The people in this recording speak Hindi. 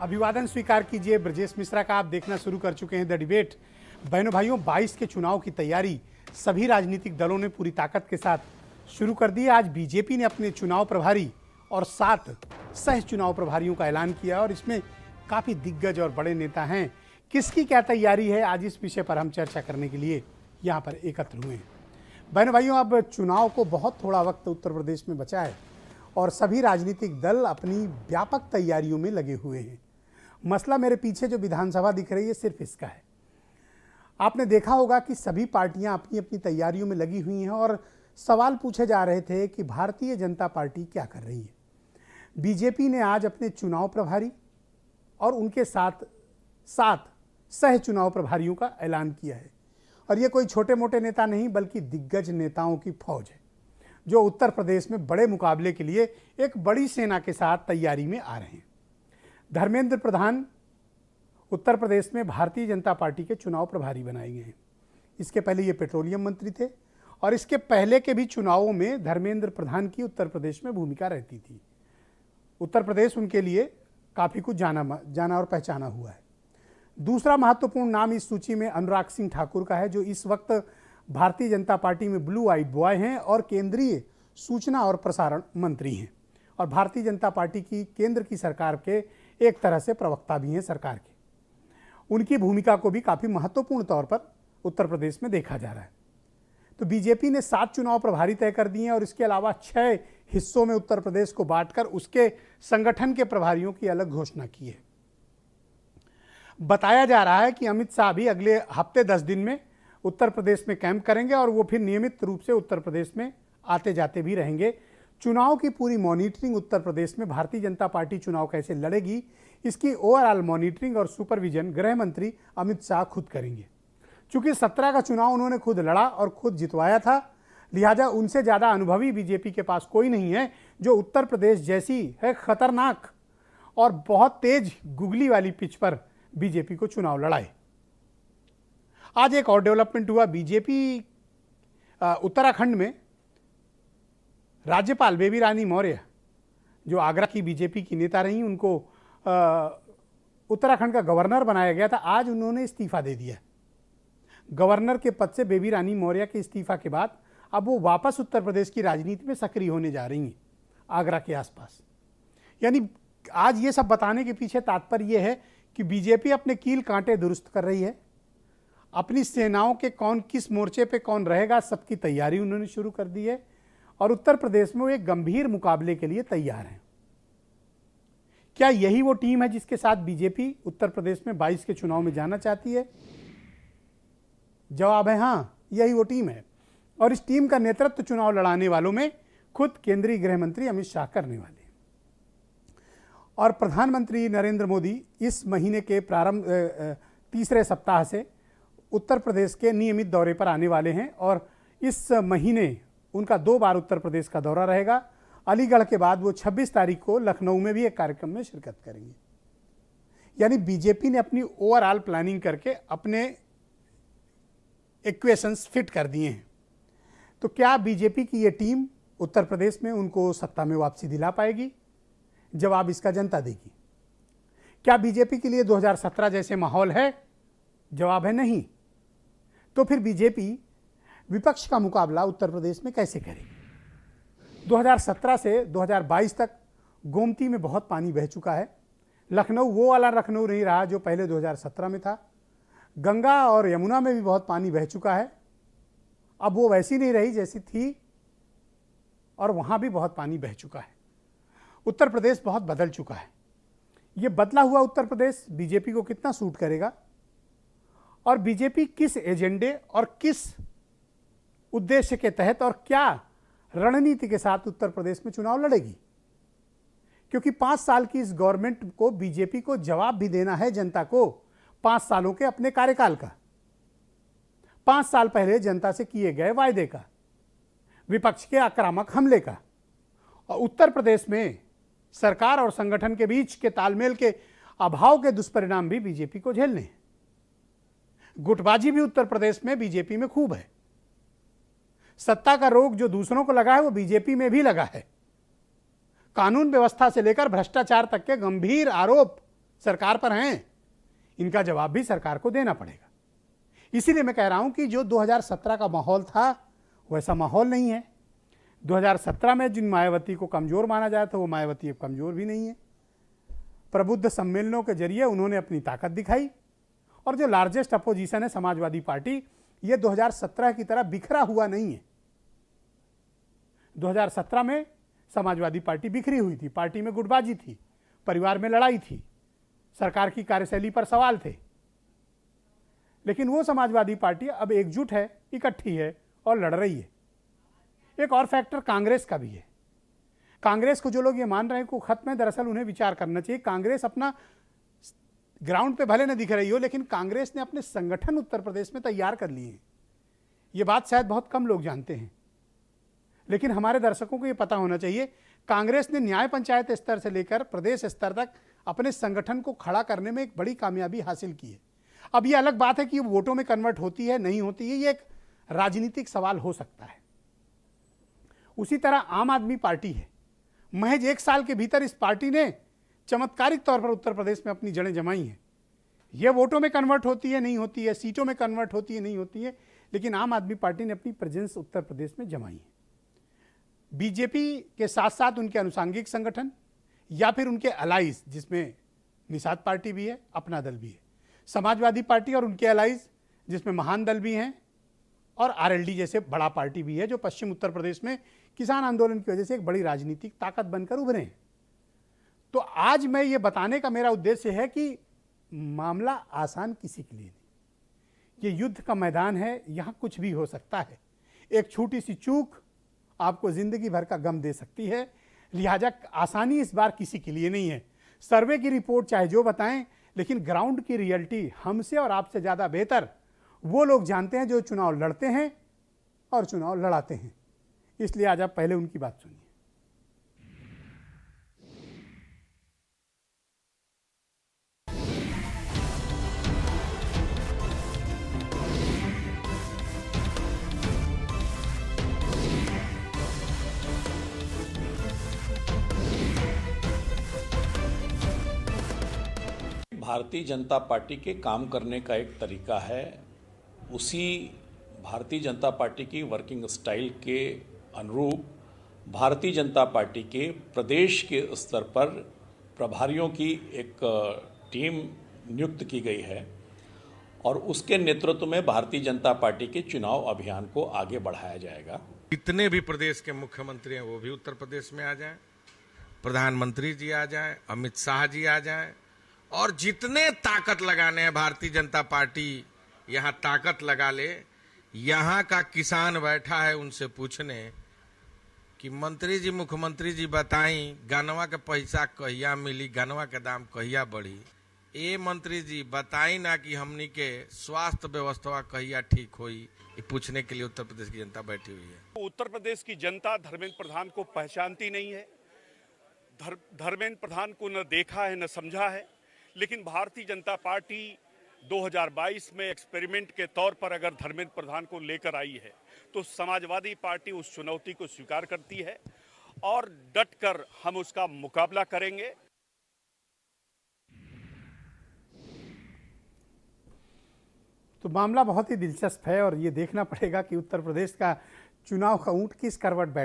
अभिवादन स्वीकार कीजिए। ब्रजेश मिश्रा का आप देखना शुरू कर चुके हैं द डिबेट। बहनों भाइयों, 22 के चुनाव की तैयारी सभी राजनीतिक दलों ने पूरी ताकत के साथ शुरू कर दी है। आज बीजेपी ने अपने चुनाव प्रभारी और 7 सह चुनाव प्रभारियों का ऐलान किया और इसमें काफ़ी दिग्गज और बड़े नेता हैं। किसकी क्या तैयारी है, आज इस विषय पर हम चर्चा करने के लिए यहाँ पर एकत्र हुए हैं। बहनों भाइयों, अब चुनाव को बहुत थोड़ा वक्त उत्तर प्रदेश में बचा है और सभी राजनीतिक दल अपनी व्यापक तैयारियों में लगे हुए हैं। मसला मेरे पीछे जो विधानसभा दिख रही है सिर्फ इसका है। आपने देखा होगा कि सभी पार्टियां अपनी अपनी तैयारियों में लगी हुई हैं और सवाल पूछे जा रहे थे कि भारतीय जनता पार्टी क्या कर रही है। बीजेपी ने आज अपने चुनाव प्रभारी और उनके साथ 7 सह चुनाव प्रभारियों का ऐलान किया है और ये कोई छोटे मोटे नेता नहीं बल्कि दिग्गज नेताओं की फौज है जो उत्तर प्रदेश में बड़े मुकाबले के लिए एक बड़ी सेना के साथ तैयारी में आ रहे हैं। धर्मेंद्र प्रधान उत्तर प्रदेश में भारतीय जनता पार्टी के चुनाव प्रभारी बनाए गए हैं। इसके पहले ये पेट्रोलियम मंत्री थे और इसके पहले के भी चुनावों में धर्मेंद्र प्रधान की उत्तर प्रदेश में भूमिका रहती थी। उत्तर प्रदेश उनके लिए काफ़ी कुछ जाना और पहचाना हुआ है। दूसरा महत्वपूर्ण नाम इस सूची में अनुराग सिंह ठाकुर का है जो इस वक्त भारतीय जनता पार्टी में ब्लू आइड बॉय हैं और केंद्रीय सूचना और प्रसारण मंत्री हैं और भारतीय जनता पार्टी की केंद्र की सरकार के एक तरह से प्रवक्ता भी हैं सरकार के। उनकी भूमिका को भी काफ़ी महत्वपूर्ण तौर पर उत्तर प्रदेश में देखा जा रहा है। तो बीजेपी ने 7 चुनाव प्रभारी तय कर दिए हैं और इसके अलावा 6 हिस्सों में उत्तर प्रदेश को बांटकर उसके संगठन के प्रभारियों की अलग घोषणा की है। बताया जा रहा है कि अमित शाह भी अगले हफ्ते 10 दिन में उत्तर प्रदेश में कैंप करेंगे और वो फिर नियमित रूप से उत्तर प्रदेश में आते जाते भी रहेंगे। चुनाव की पूरी मॉनिटरिंग उत्तर प्रदेश में भारतीय जनता पार्टी चुनाव कैसे लड़ेगी, इसकी ओवरऑल मॉनिटरिंग और सुपरविजन गृह मंत्री अमित शाह खुद करेंगे। चूंकि 17 का चुनाव उन्होंने खुद लड़ा और खुद जितवाया था, लिहाजा उनसे ज़्यादा अनुभवी बीजेपी के पास कोई नहीं है जो उत्तर प्रदेश जैसी है खतरनाक और बहुत तेज गुगली वाली पिच पर बीजेपी को चुनाव लड़ाए। आज एक और डेवलपमेंट हुआ। बीजेपी उत्तराखंड में राज्यपाल बेबी रानी मौर्य जो आगरा की बीजेपी की नेता रही, उनको उत्तराखंड का गवर्नर बनाया गया था। आज उन्होंने इस्तीफा दे दिया। गवर्नर के पद से बेबी रानी मौर्य के इस्तीफा के बाद अब वो वापस उत्तर प्रदेश की राजनीति में सक्रिय होने जा रही हैं आगरा के आसपास। यानी आज ये सब बताने के पीछे तात्पर्य ये है कि बीजेपी अपने कील कांटे दुरुस्त कर रही है। अपनी सेनाओं के कौन किस मोर्चे पे कौन रहेगा सबकी तैयारी उन्होंने शुरू कर दी है और उत्तर प्रदेश में वो एक गंभीर मुकाबले के लिए तैयार हैं। क्या यही वो टीम है जिसके साथ बीजेपी उत्तर प्रदेश में 22 के चुनाव में जाना चाहती है? जवाब है हाँ, यही वो टीम है और इस टीम का नेतृत्व चुनाव लड़ाने वालों में खुद केंद्रीय गृह मंत्री अमित शाह करने वाले हैं। और प्रधानमंत्री नरेंद्र मोदी इस महीने के प्रारंभ तीसरे सप्ताह से उत्तर प्रदेश के नियमित दौरे पर आने वाले हैं और इस महीने उनका 2 बार उत्तर प्रदेश का दौरा रहेगा। अलीगढ़ के बाद वो 26 तारीख को लखनऊ में भी एक कार्यक्रम में शिरकत करेंगे। यानी बीजेपी ने अपनी ओवरऑल प्लानिंग करके अपने इक्वेशंस फिट कर दिए हैं। तो क्या बीजेपी की ये टीम उत्तर प्रदेश में उनको सत्ता में वापसी दिला पाएगी? जवाब इसका जनता देगी। क्या बीजेपी के लिए 2017 जैसे माहौल है? जवाब है नहीं। तो फिर बीजेपी विपक्ष का मुकाबला उत्तर प्रदेश में कैसे करेगी? 2017 से 2022 तक गोमती में बहुत पानी बह चुका है। लखनऊ वो वाला लखनऊ नहीं रहा जो पहले 2017 में था। गंगा और यमुना में भी बहुत पानी बह चुका है। अब वो वैसी नहीं रही जैसी थी और वहाँ भी बहुत पानी बह चुका है। उत्तर प्रदेश बहुत बदल चुका है। ये बदला हुआ उत्तर प्रदेश बीजेपी को कितना सूट करेगा और बीजेपी किस एजेंडे और किस उद्देश्य के तहत और क्या रणनीति के साथ उत्तर प्रदेश में चुनाव लड़ेगी? क्योंकि 5 साल की इस गवर्नमेंट को बीजेपी को जवाब भी देना है जनता को 5 सालों के अपने कार्यकाल का, 5 साल पहले जनता से किए गए वायदे का, विपक्ष के आक्रामक हमले का। और उत्तर प्रदेश में सरकार और संगठन के बीच के तालमेल के अभाव के दुष्परिणाम भी बीजेपी को झेलने हैं। गुटबाजी भी उत्तर प्रदेश में बीजेपी में खूब है। सत्ता का रोग जो दूसरों को लगा है वो बीजेपी में भी लगा है। कानून व्यवस्था से लेकर भ्रष्टाचार तक के गंभीर आरोप सरकार पर हैं, इनका जवाब भी सरकार को देना पड़ेगा। इसीलिए मैं कह रहा हूं कि जो 2017 का माहौल था वैसा माहौल नहीं है। 2017 में जिन मायावती को कमजोर माना जाता था वो मायावती अब कमजोर भी नहीं है। प्रबुद्ध सम्मेलनों के जरिए उन्होंने अपनी ताकत दिखाई और जो लार्जेस्ट अपोजिशन है समाजवादी पार्टी, ये 2017 की तरह बिखरा हुआ नहीं है। 2017 में समाजवादी पार्टी बिखरी हुई थी, पार्टी में गुटबाजी थी, परिवार में लड़ाई थी, सरकार की कार्यशैली पर सवाल थे। लेकिन वो समाजवादी पार्टी अब एकजुट है, इकट्ठी है और लड़ रही है। एक और फैक्टर कांग्रेस का भी है। कांग्रेस को जो लोग ये मान रहे हैं कि खत्म है, दरअसल उन्हें विचार करना चाहिए। कांग्रेस अपना ग्राउंड पे भले न दिख रही हो, लेकिन कांग्रेस ने अपने संगठन उत्तर प्रदेश में तैयार कर लिए हैं। ये बात शायद बहुत कम लोग जानते हैं, लेकिन हमारे दर्शकों को ये पता होना चाहिए। कांग्रेस ने न्याय पंचायत स्तर से लेकर प्रदेश स्तर तक अपने संगठन को खड़ा करने में एक बड़ी कामयाबी हासिल की है। अब ये अलग बात है कि वोटों में कन्वर्ट होती है नहीं होती है, ये एक राजनीतिक सवाल हो सकता है। उसी तरह आम आदमी पार्टी है। महज 1 साल के भीतर इस पार्टी ने चमत्कारिक तौर पर उत्तर प्रदेश में अपनी जड़ें जमाई हैं। यह वोटों में कन्वर्ट होती है नहीं होती है, सीटों में कन्वर्ट होती है नहीं होती है, लेकिन आम आदमी पार्टी ने अपनी प्रेजेंस उत्तर प्रदेश में जमाई है। बीजेपी के साथ साथ उनके अनुसांगिक संगठन या फिर उनके अलाइज, जिसमें निषाद पार्टी भी है, अपना दल भी है, समाजवादी पार्टी और उनके अलाइज जिसमें महान दल भी हैं, और आरएलडी जैसे बड़ा पार्टी भी है, जो पश्चिम उत्तर प्रदेश में किसान आंदोलन की वजह से एक बड़ी राजनीतिक ताकत बनकर उभरे हैं। तो आज मैं ये बताने का मेरा उद्देश्य है कि मामला आसान किसी के लिए नहीं। ये युद्ध का मैदान है, यहाँ कुछ भी हो सकता है। एक छोटी सी चूक आपको जिंदगी भर का गम दे सकती है। लिहाजा आसानी इस बार किसी के लिए नहीं है। सर्वे की रिपोर्ट चाहे जो बताएं, लेकिन ग्राउंड की रियलिटी हमसे और आपसे ज़्यादा बेहतर वो लोग जानते हैं जो चुनाव लड़ते हैं और चुनाव लड़ाते हैं। इसलिए आज आप पहले उनकी बात सुनिए। भारतीय जनता पार्टी के काम करने का एक तरीका है। उसी भारतीय जनता पार्टी की वर्किंग स्टाइल के अनुरूप भारतीय जनता पार्टी के प्रदेश के स्तर पर प्रभारियों की एक टीम नियुक्त की गई है और उसके नेतृत्व में भारतीय जनता पार्टी के चुनाव अभियान को आगे बढ़ाया जाएगा। जितने भी प्रदेश के मुख्यमंत्री हैं वो भी उत्तर प्रदेश में आ जाएं, प्रधानमंत्री जी आ जाएं, अमित शाह जी आ जाएं, और जितने ताकत लगाने हैं भारतीय जनता पार्टी यहाँ ताकत लगा ले। यहाँ का किसान बैठा है उनसे पूछने कि मंत्री जी, मुख्यमंत्री जी बताई गन्नवा के पैसा कहिया मिली, गन्नवा के दाम कहिया बढ़ी। ए मंत्री जी बताई ना कि हमनी के स्वास्थ्य व्यवस्था कहिया ठीक होई। ये पूछने के लिए उत्तर प्रदेश की जनता बैठी हुई है। उत्तर प्रदेश की जनता धर्मेंद्र प्रधान को पहचानती नहीं है। धर्मेंद्र प्रधान को न देखा है न समझा है। लेकिन भारतीय जनता पार्टी 2022 में एक्सपेरिमेंट के तौर पर अगर धर्मेंद्र प्रधान को लेकर आई है तो समाजवादी पार्टी उस चुनौती को स्वीकार करती है और डटकर हम उसका मुकाबला करेंगे। तो मामला बहुत ही दिलचस्प है और ये देखना पड़ेगा कि उत्तर प्रदेश का चुनाव का ऊंट किस करवट बैठ